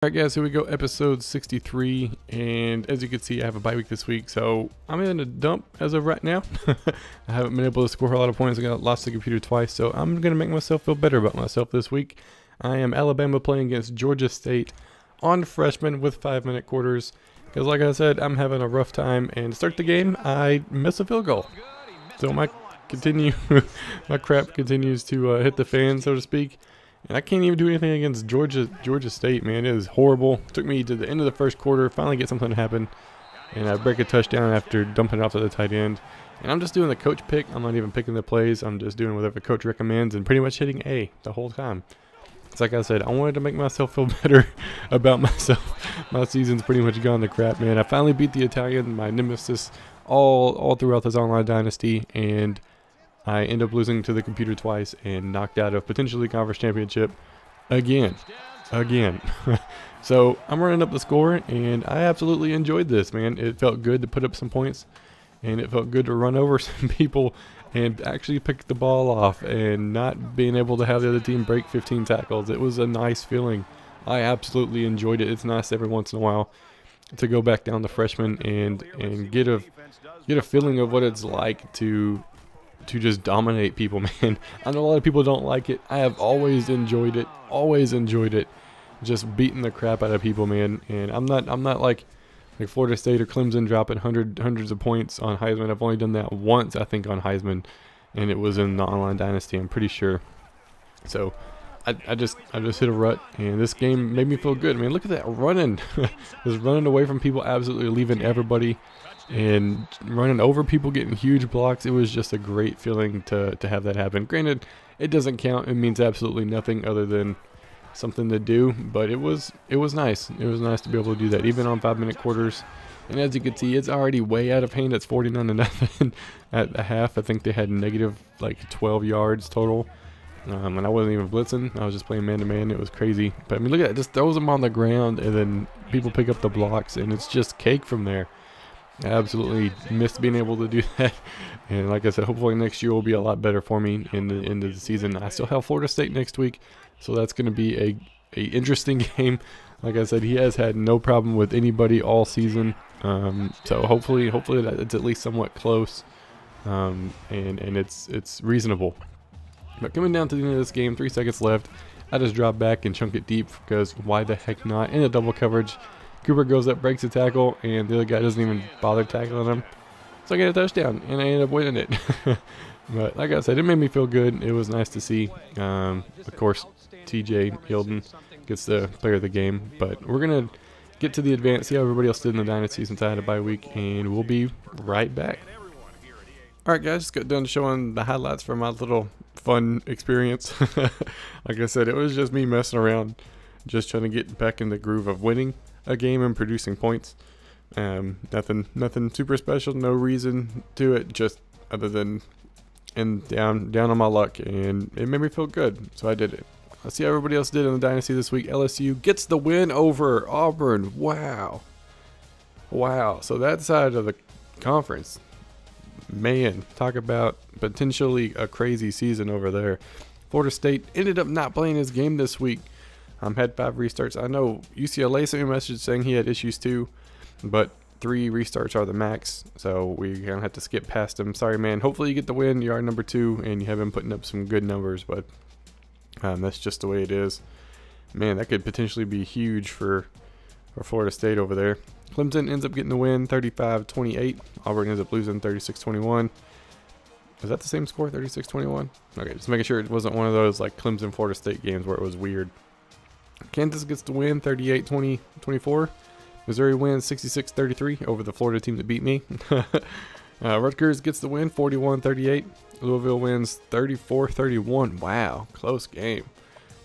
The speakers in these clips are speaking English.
Alright guys, here we go, episode 63, and as you can see I have a bye week this week, so I'm in a dump as of right now. I haven't been able to score a lot of points. I got lost the computer twice, so I'm going to make myself feel better about myself this week. I am Alabama playing against Georgia State on freshman with 5-minute quarters, because like I said, I'm having a rough time, and to start the game, I miss a field goal. So my crap continues to hit the fan, so to speak. And I can't even do anything against Georgia State, man. It was horrible. It took me to the end of the first quarter, finally get something to happen. And I break a touchdown after dumping it off to the tight end. And I'm just doing the coach pick. I'm not even picking the plays. I'm just doing whatever the coach recommends and pretty much hitting A the whole time. It's like I said, I wanted to make myself feel better about myself. My season's pretty much gone to crap, man. I finally beat the Italian, my nemesis, all throughout this online dynasty. And I end up losing to the computer twice and knocked out of potentially conference championship again. So I'm running up the score, and I absolutely enjoyed this, man. It felt good to put up some points, and it felt good to run over some people and actually pick the ball off and not being able to have the other team break 15 tackles. It was a nice feeling. I absolutely enjoyed it. It's nice every once in a while to go back down to freshman and get a feeling of what it's like to just dominate people, man. I know a lot of people don't like it. I have always enjoyed it, just beating the crap out of people, man. And I'm not like Florida State or Clemson dropping hundreds of points on Heisman. I've only done that once, I think, on Heisman, and it was in the online dynasty, I'm pretty sure. So I just hit a rut, and this game made me feel good. I mean, look at that running. Just running away from people, absolutely leaving everybody, and running over people, getting huge blocks. It was just a great feeling to have that happen. Granted, it doesn't count. It means absolutely nothing other than something to do, but it was nice. It was nice to be able to do that, even on 5-minute quarters. And as you can see, it's already way out of hand. It's 49-0 at the half. I think they had negative like 12 yards total. And I wasn't even blitzing. I was just playing man-to-man. It was crazy. But I mean, look at it. Just throws them on the ground, and then people pick up the blocks, and it's just cake from there. I absolutely missed being able to do that. And like I said, hopefully next year will be a lot better for me in the end of the season. I still have Florida State next week, so that's going to be a interesting game. Like I said, he has had no problem with anybody all season. So hopefully that it's at least somewhat close, and it's reasonable. But coming down to the end of this game, 3 seconds left, I just drop back and chunk it deep because why the heck not? In a double coverage, Cooper goes up, breaks a tackle, and the other guy doesn't even bother tackling him. So I get a touchdown, and I end up winning it. But like I said, it made me feel good. It was nice to see. Of course, TJ Hilden gets the player of the game. But we're going to get to the advance, see how everybody else did in the Dynasty since I had a bye week, and we'll be right back. Alright guys, just got done showing the highlights from my little fun experience. Like I said, it was just me messing around, just trying to get back in the groove of winning a game and producing points. Nothing super special, no reason to it, just other than down on my luck, and it made me feel good, so I did it. Let's see how everybody else did in the Dynasty this week. LSU gets the win over Auburn. Wow. So that side of the conference, man, talk about potentially a crazy season over there. Florida State ended up not playing his game this week. Had 5 restarts. I know UCLA sent me a message saying he had issues too, but 3 restarts are the max, so we're going to have to skip past him. Sorry, man. Hopefully you get the win. You are number 2, and you have been putting up some good numbers, but that's just the way it is. Man, that could potentially be huge for Florida State over there. Clemson ends up getting the win, 35-28. Auburn ends up losing 36-21. Is that the same score, 36-21? Okay, just making sure it wasn't one of those like Clemson-Florida State games where it was weird. Kansas gets the win, 38-24. Missouri wins 66-33 over the Florida team that beat me. Rutgers gets the win, 41-38. Louisville wins 34-31. Wow, close game.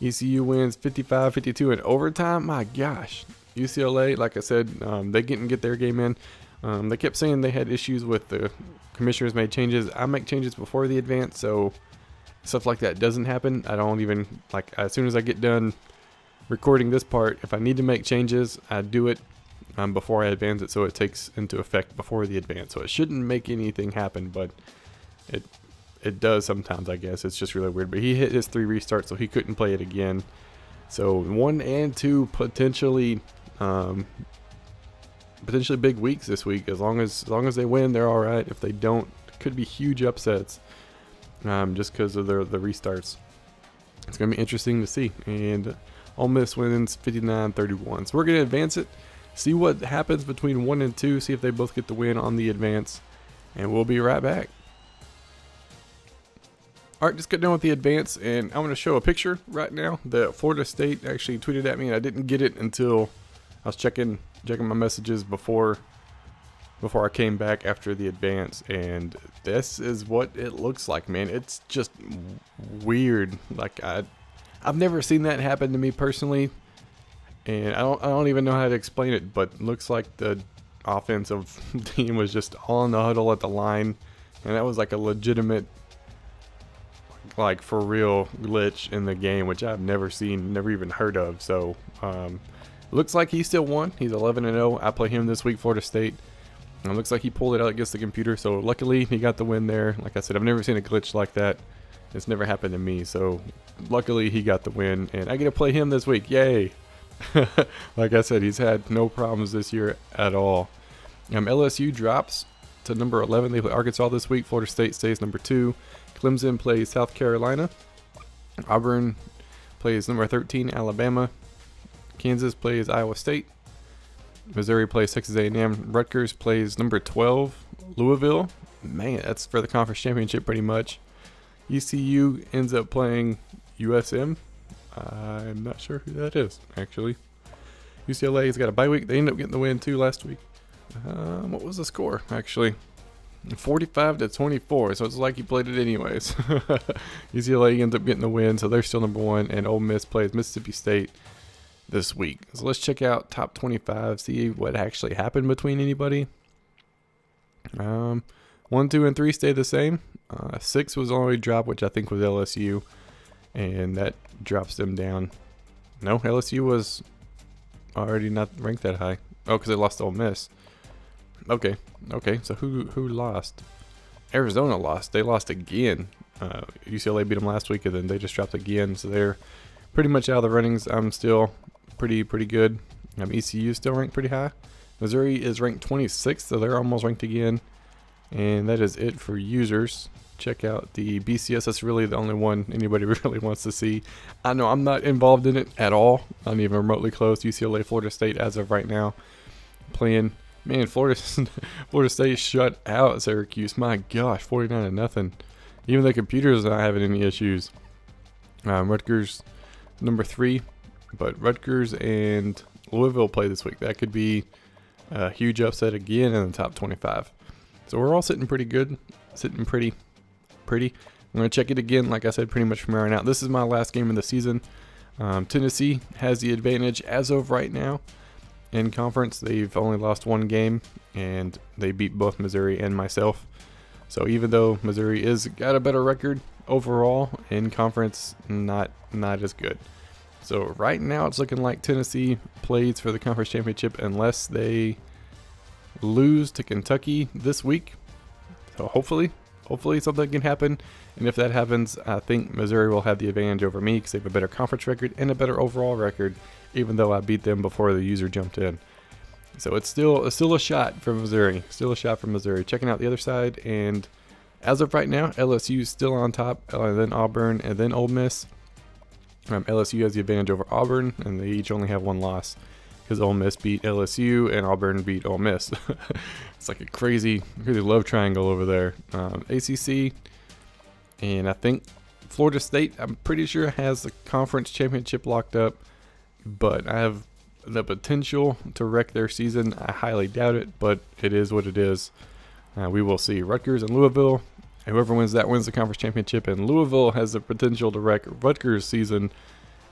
ECU wins 55-52 in overtime. My gosh. UCLA, like I said, they didn't get their game in. They kept saying they had issues with the commissioners made changes. I make changes before the advance, so stuff like that doesn't happen. I don't even, like, as soon as I get done recording this part, if I need to make changes, I do it before I advance it, so it takes into effect before the advance. So it shouldn't make anything happen, but it does sometimes, I guess. It's just really weird. But he hit his 3 restarts, so he couldn't play it again. So 1 and 2 potentially big weeks this week. As long as they win, they're all right. If they don't, it could be huge upsets, just because of the restarts. It's gonna be interesting to see. And Ole Miss wins 59-31. So we're gonna advance it, see what happens between 1 and 2, see if they both get the win on the advance, and we'll be right back. All right, just got done with the advance, and I'm going to show a picture right now that Florida State actually tweeted at me, and I didn't get it until I was checking my messages before I came back after the advance, and this is what it looks like, man. It's just weird. Like I've never seen that happen to me personally, and I don't even know how to explain it, but it looks like the offensive team was just all in the huddle at the line, and that was like a legitimate, like for real glitch in the game, which I've never seen, never even heard of. So looks like he still won. He's 11-0. I play him this week, Florida State. And it looks like he pulled it out against the computer, so luckily he got the win there. Like I said, I've never seen a glitch like that. It's never happened to me, so luckily he got the win, and I get to play him this week. Yay. Like I said, he's had no problems this year at all. LSU drops to number 11. They play Arkansas this week. Florida State stays number 2. Clemson plays South Carolina. Auburn plays number 13, Alabama. Kansas plays Iowa State. Missouri plays Texas A&M. Rutgers plays number 12, Louisville. Man, that's for the conference championship pretty much. ECU ends up playing USM. I'm not sure who that is, actually. UCLA's got a bye week. They ended up getting the win too last week. What was the score, actually? 45-24, so it's like he played it anyways. UCLA ends up getting the win, so they're still number 1, and Ole Miss plays Mississippi State this week. So let's check out top 25, see what actually happened between anybody. 1, 2, and 3 stay the same. 6 was only drop, which I think was LSU, and that drops them down. No, LSU was already not ranked that high. Oh, because they lost to Ole Miss. Okay, so who lost? Arizona lost. They lost again. UCLA beat them last week, and then they just dropped again, so they're pretty much out of the runnings. I'm still pretty good. ECU still ranked pretty high. Missouri is ranked 26th, so they're almost ranked again. And that is it for users. Check out the BCS. That's really the only one anybody really wants to see. I know I'm not involved in it at all. Not even remotely close. UCLA, Florida State as of right now. Playing. Man, Florida State shut out Syracuse. My gosh, 49-0. Even the computer's not having any issues. Rutgers, number 3. But Rutgers and Louisville play this week. That could be a huge upset again in the top 25. So we're all sitting pretty good. Sitting pretty. I'm going to check it again, like I said, pretty much from here on out. This is my last game of the season. Tennessee has the advantage as of right now. In conference, they've only lost 1 game, and they beat both Missouri and myself. So even though Missouri is got a better record overall, in conference, not as good. So right now it's looking like Tennessee plays for the conference championship unless they lose to Kentucky this week. So hopefully something can happen. And if that happens, I think Missouri will have the advantage over me because they have a better conference record and a better overall record, even though I beat them before the user jumped in. So it's still a shot for Missouri. Checking out the other side, and as of right now, LSU is still on top, and then Auburn, and then Ole Miss. LSU has the advantage over Auburn, and they each only have 1 loss because Ole Miss beat LSU and Auburn beat Ole Miss. It's like a crazy love triangle over there. ACC, and I think Florida State, I'm pretty sure, has the conference championship locked up, but I have the potential to wreck their season. I highly doubt it, but it is what it is. We will see. Rutgers and Louisville. Whoever wins that wins the conference championship, and Louisville has the potential to wreck Rutgers' season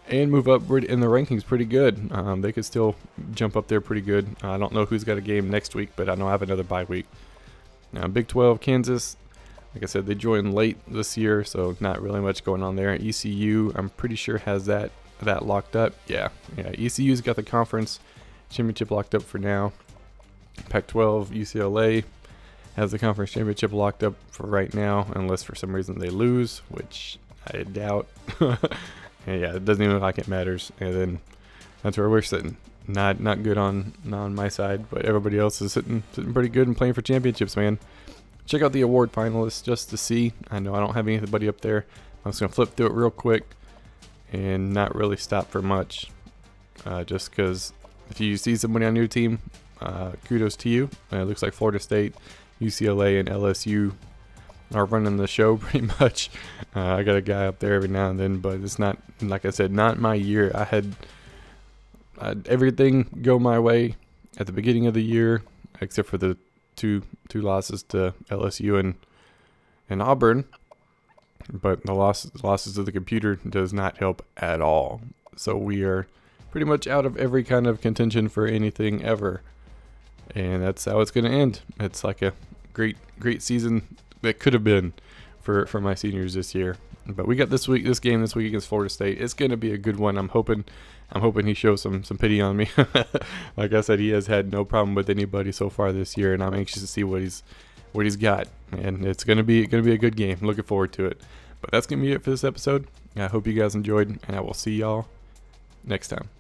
and move upward in the rankings pretty good. They could still jump up there pretty good. I don't know who's got a game next week, but I know I have another bye week. Big 12, Kansas. Like I said, they joined late this year, so not really much going on there. ECU, I'm pretty sure, has that locked up. Yeah, ECU's got the conference championship locked up for now. Pac-12, UCLA has the conference championship locked up for right now, unless for some reason they lose, which I doubt. And yeah, it doesn't even look like it matters. And then that's where we're sitting. Not good on my side, but everybody else is sitting pretty good and playing for championships, man. Check out the award finalists just to see. I know I don't have anybody up there. I'm just gonna flip through it real quick and not really stop for much, just because if you see somebody on your team, kudos to you. It looks like Florida State, UCLA, and LSU are running the show pretty much. I got a guy up there every now and then, but it's not, like I said, not my year. I had everything go my way at the beginning of the year, except for the two losses to LSU and Auburn. But the losses to the computer does not help at all. So we are pretty much out of every kind of contention for anything ever. And that's how it's going to end. It's like a great season that could have been for my seniors this year. But we got this game this week against Florida State. It's going to be a good one. I'm hoping he shows some pity on me. Like I said, he has had no problem with anybody so far this year, and I'm anxious to see what he's got. And it's going to be a good game. Looking forward to it. But that's going to be it for this episode. I hope you guys enjoyed, and I will see y'all next time.